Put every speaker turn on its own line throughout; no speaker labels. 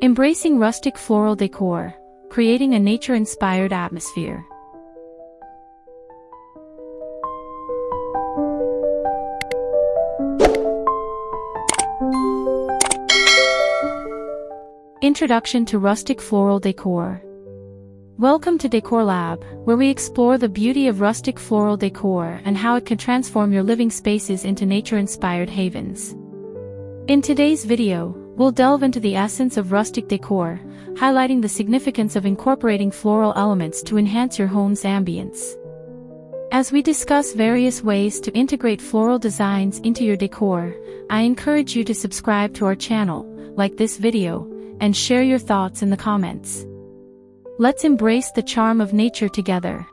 Embracing rustic floral decor, creating a nature-inspired atmosphere. Introduction to rustic floral decor. Welcome to Decor Lab, where we explore the beauty of rustic floral decor and how it can transform your living spaces into nature-inspired havens. In today's video, we'll delve into the essence of rustic decor, highlighting the significance of incorporating floral elements to enhance your home's ambience. As we discuss various ways to integrate floral designs into your decor, I encourage you to subscribe to our channel, like this video, and share your thoughts in the comments. Let's embrace the charm of nature together.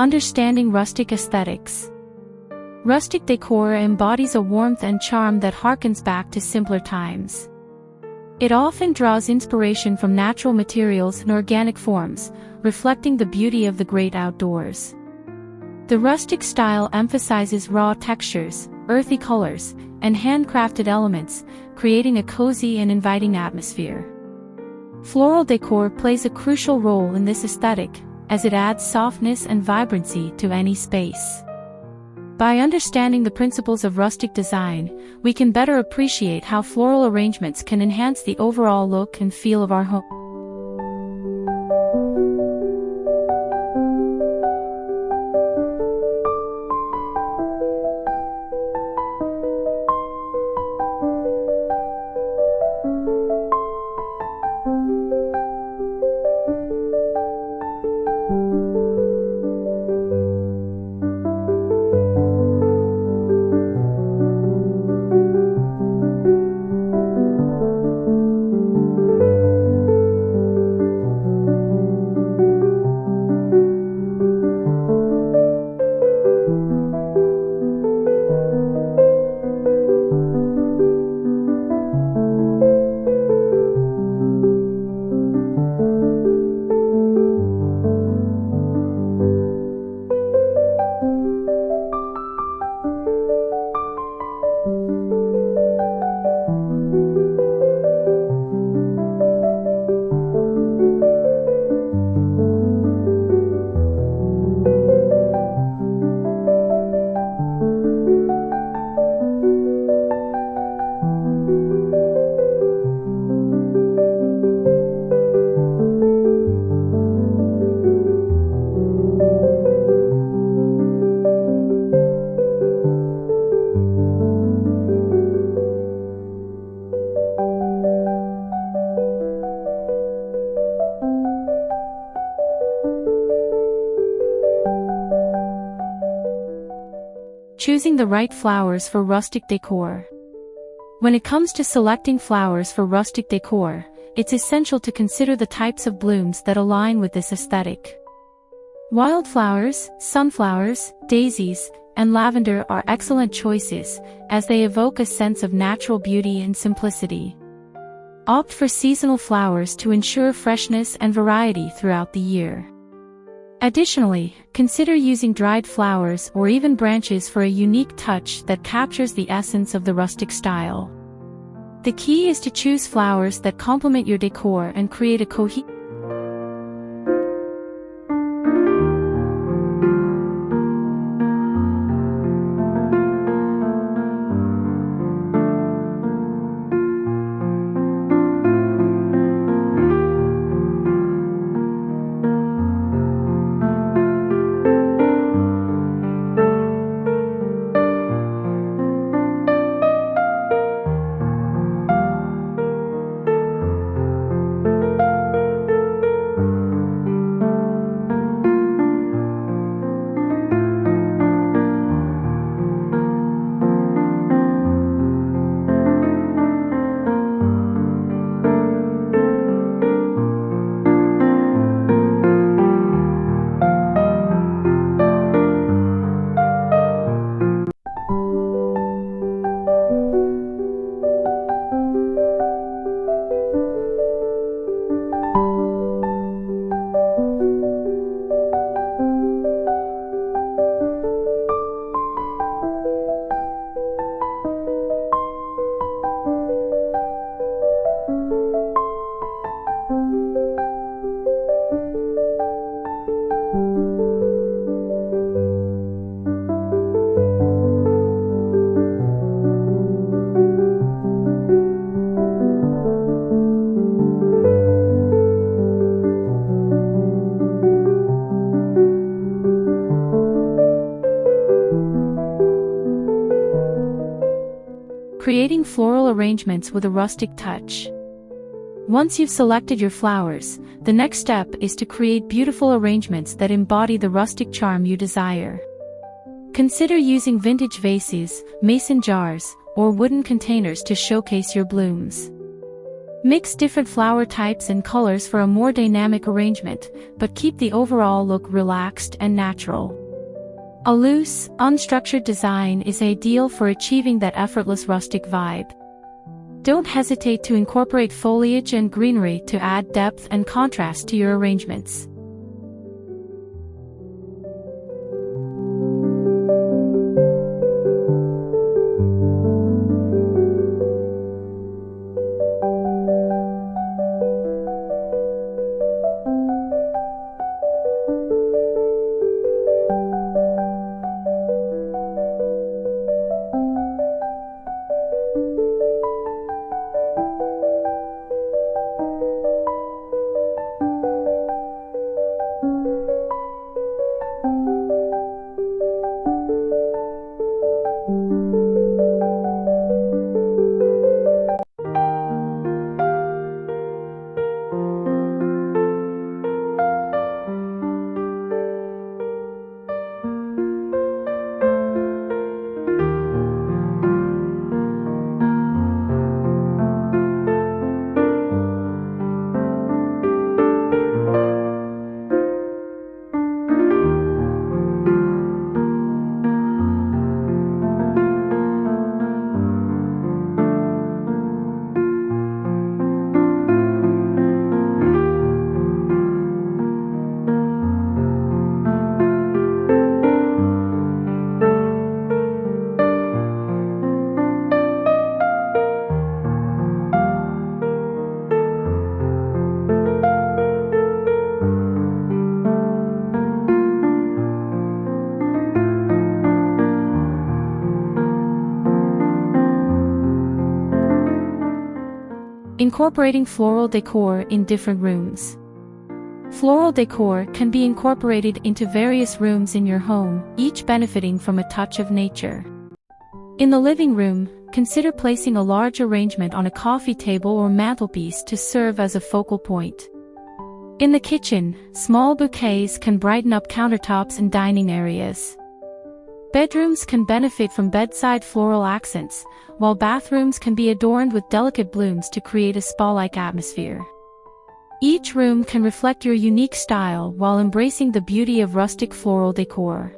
Understanding rustic aesthetics. Rustic decor embodies a warmth and charm that harkens back to simpler times. It often draws inspiration from natural materials and organic forms, reflecting the beauty of the great outdoors. The rustic style emphasizes raw textures, earthy colors, and handcrafted elements, creating a cozy and inviting atmosphere. Floral decor plays a crucial role in this aesthetic, as it adds softness and vibrancy to any space. By understanding the principles of rustic design, we can better appreciate how floral arrangements can enhance the overall look and feel of our home. choosing the right flowers for rustic decor. When it comes to selecting flowers for rustic decor, it's essential to consider the types of blooms that align with this aesthetic. Wildflowers, sunflowers, daisies, and lavender are excellent choices, as they evoke a sense of natural beauty and simplicity. Opt for seasonal flowers to ensure freshness and variety throughout the year. Additionally, consider using dried flowers or even branches for a unique touch that captures the essence of the rustic style. The key is to choose flowers that complement your decor and create a cohesive Creating floral arrangements with a rustic touch. Once you've selected your flowers, the next step is to create beautiful arrangements that embody the rustic charm you desire. Consider using vintage vases, mason jars, or wooden containers to showcase your blooms. Mix different flower types and colors for a more dynamic arrangement, but keep the overall look relaxed and natural. A loose, unstructured design is ideal for achieving that effortless rustic vibe. Don't hesitate to incorporate foliage and greenery to add depth and contrast to your arrangements. Incorporating floral decor in different rooms. Floral decor can be incorporated into various rooms in your home, each benefiting from a touch of nature. In the living room, consider placing a large arrangement on a coffee table or mantelpiece to serve as a focal point. In the kitchen, small bouquets can brighten up countertops and dining areas. Bedrooms can benefit from bedside floral accents, while bathrooms can be adorned with delicate blooms to create a spa-like atmosphere. Each room can reflect your unique style while embracing the beauty of rustic floral decor.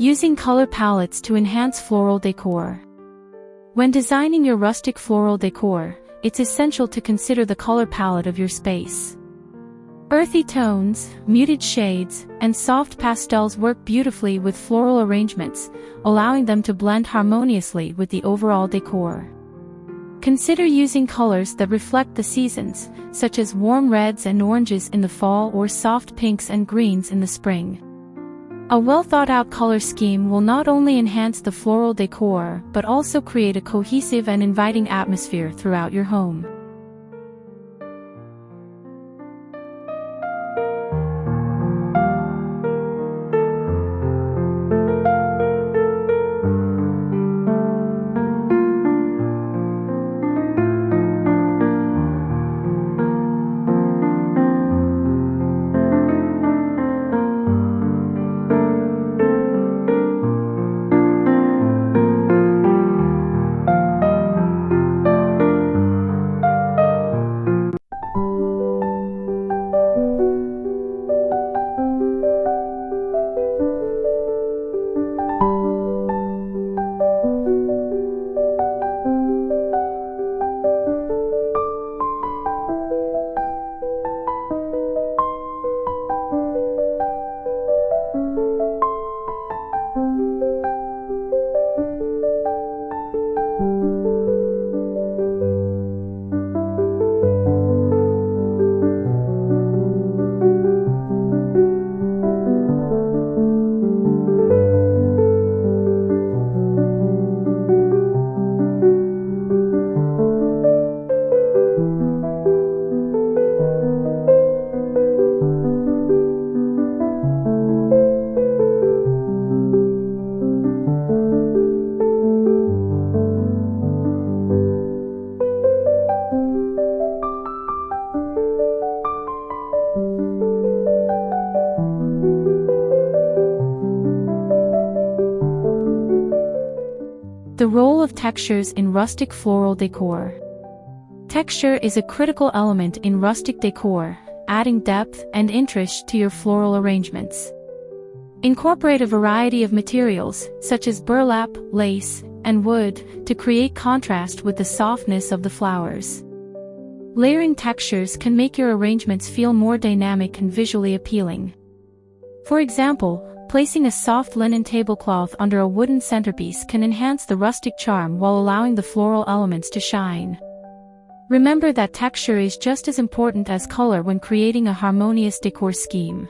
Using color palettes to enhance floral decor. When designing your rustic floral decor, it's essential to consider the color palette of your space. Earthy tones, muted shades, and soft pastels work beautifully with floral arrangements, allowing them to blend harmoniously with the overall decor. Consider using colors that reflect the seasons, such as warm reds and oranges in the fall or soft pinks and greens in the spring. A well-thought-out color scheme will not only enhance the floral decor but also create a cohesive and inviting atmosphere throughout your home. The role of textures in rustic floral decor. Texture is a critical element in rustic decor, adding depth and interest to your floral arrangements. Incorporate a variety of materials, such as burlap, lace, and wood, to create contrast with the softness of the flowers. Layering textures can make your arrangements feel more dynamic and visually appealing. For example, placing a soft linen tablecloth under a wooden centerpiece can enhance the rustic charm while allowing the floral elements to shine. Remember that texture is just as important as color when creating a harmonious decor scheme.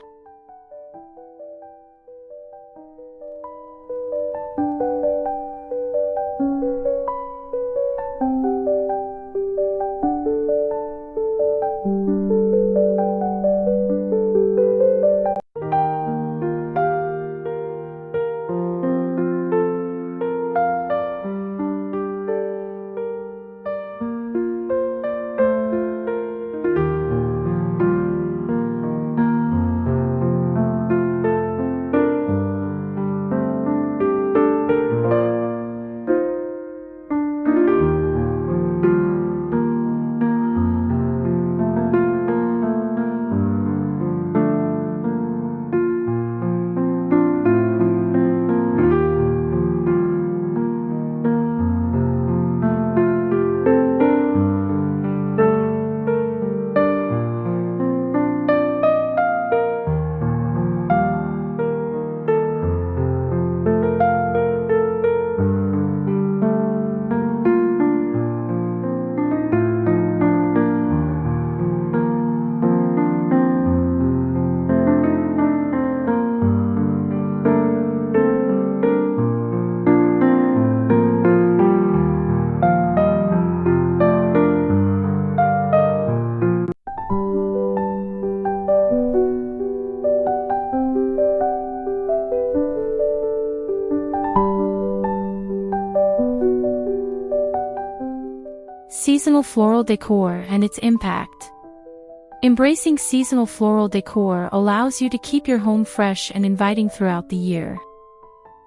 Seasonal floral decor and its impact. Embracing seasonal floral decor allows you to keep your home fresh and inviting throughout the year.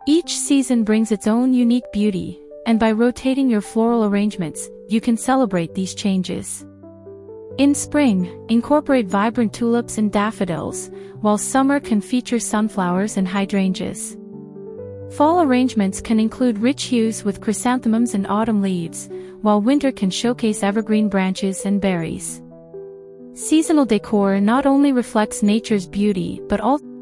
Each season brings its own unique beauty, and by rotating your floral arrangements, you can celebrate these changes. In spring, incorporate vibrant tulips and daffodils, while summer can feature sunflowers and hydrangeas. Fall arrangements can include rich hues with chrysanthemums and autumn leaves, while winter can showcase evergreen branches and berries. Seasonal decor not only reflects nature's beauty but also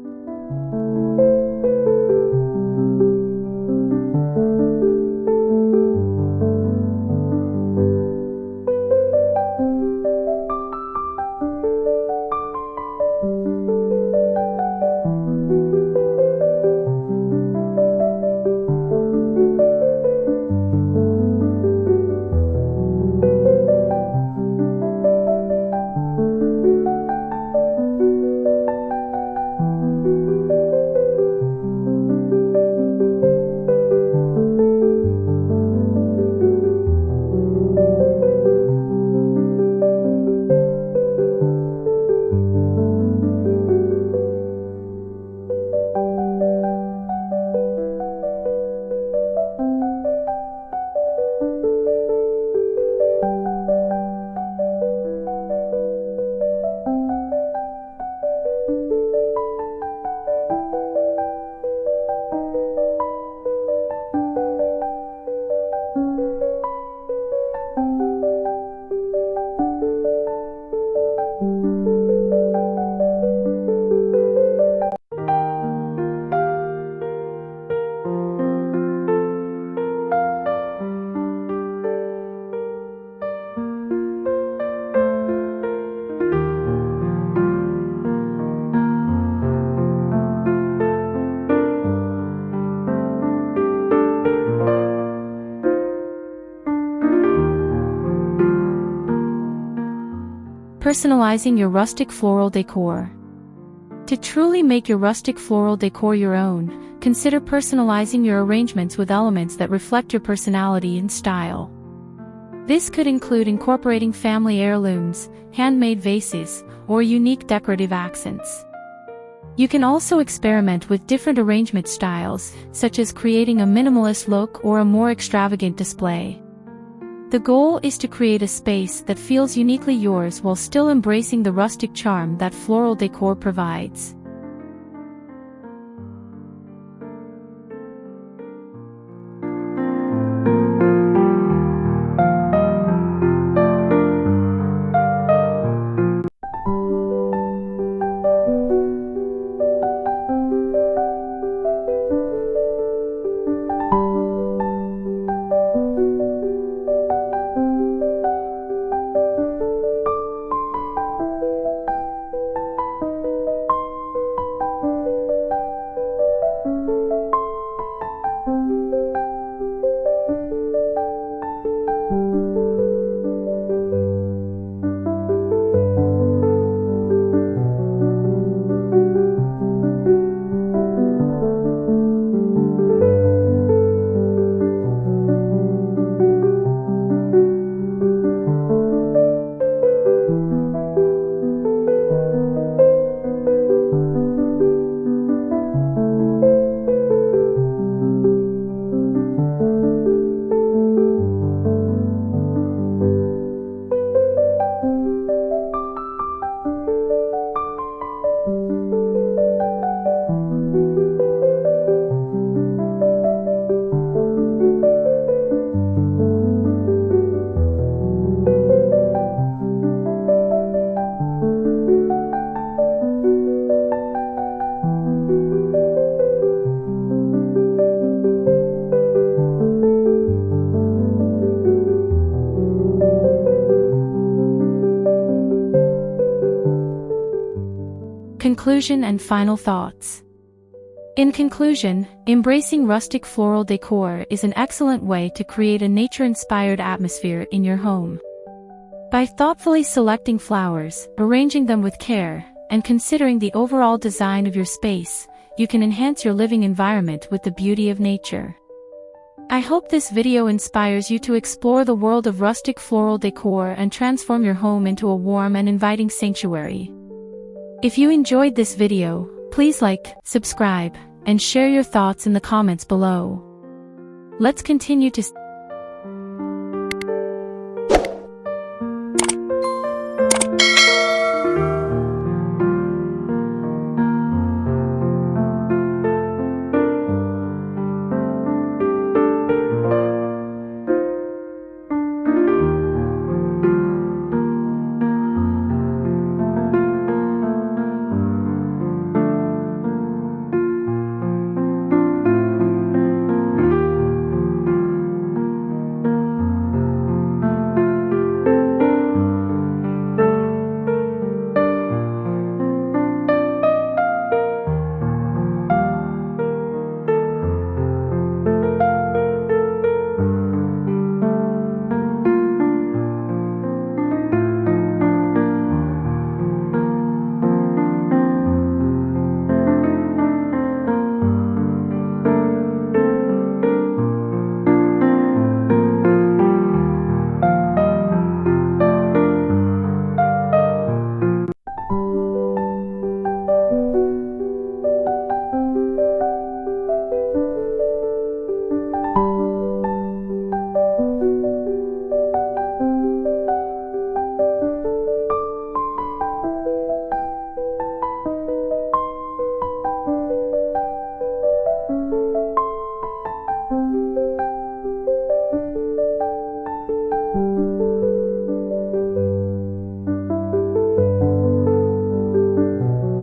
personalizing your rustic floral decor. To truly make your rustic floral decor your own, consider personalizing your arrangements with elements that reflect your personality and style. This could include incorporating family heirlooms, handmade vases, or unique decorative accents. You can also experiment with different arrangement styles, such as creating a minimalist look or a more extravagant display. The goal is to create a space that feels uniquely yours while still embracing the rustic charm that floral decor provides. Conclusion and final thoughts. In conclusion, embracing rustic floral decor is an excellent way to create a nature-inspired atmosphere in your home. By thoughtfully selecting flowers, arranging them with care, and considering the overall design of your space, you can enhance your living environment with the beauty of nature. I hope this video inspires you to explore the world of rustic floral decor and transform your home into a warm and inviting sanctuary. If you enjoyed this video, please like, subscribe, and share your thoughts in the comments below. Let's continue to